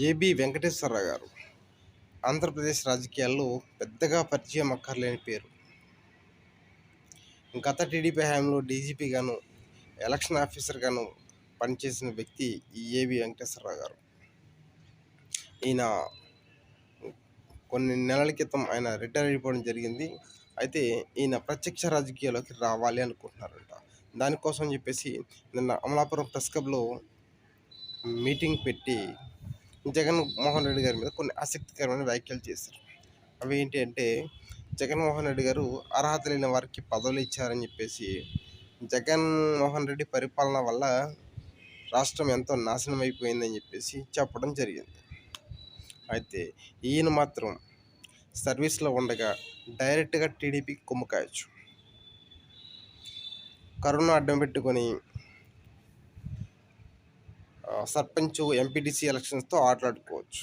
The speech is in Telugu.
ఏబి వెంకటేశ్వరరావు గారు ఆంధ్రప్రదేశ్ రాజకీయాల్లో పెద్దగా పరిచయం అక్కర్లేని పేరు. గత టీడీపీ హయాంలో డీజీపీ గాను, ఎలక్షన్ ఆఫీసర్ గాను పనిచేసిన వ్యక్తి ఈ ఏబి వెంకటేశ్వరరావు గారు. ఈయన కొన్ని నెలల క్రితం ఆయన రిటైర్ అయిపోవడం జరిగింది. అయితే ఈయన ప్రత్యక్ష రాజకీయాల్లోకి రావాలి అనుకుంటున్నారంట. దానికోసం చెప్పేసి నిన్న అమలాపురం ప్రెస్ క్లబ్లో మీటింగ్ పెట్టి జగన్మోహన్ రెడ్డి గారి మీద కొన్ని ఆసక్తికరమైన వ్యాఖ్యలు చేశారు. అవి ఏంటి అంటే, జగన్మోహన్ రెడ్డి గారు అర్హత లేని వారికి పదవులు ఇచ్చారని చెప్పేసి, జగన్మోహన్ రెడ్డి పరిపాలన వల్ల రాష్ట్రం ఎంతో నాశనం అయిపోయిందని చెప్పేసి చెప్పడం జరిగింది. అయితే ఈయన మాత్రం సర్వీస్లో ఉండగా డైరెక్ట్గా టీడీపీకి కొమ్ము కాయచ్చు, కరోనా అడ్డం పెట్టుకొని సర్పంచ్ ఎంపీటీసీ ఎలక్షన్స్తో ఆటలాడుకోవచ్చు.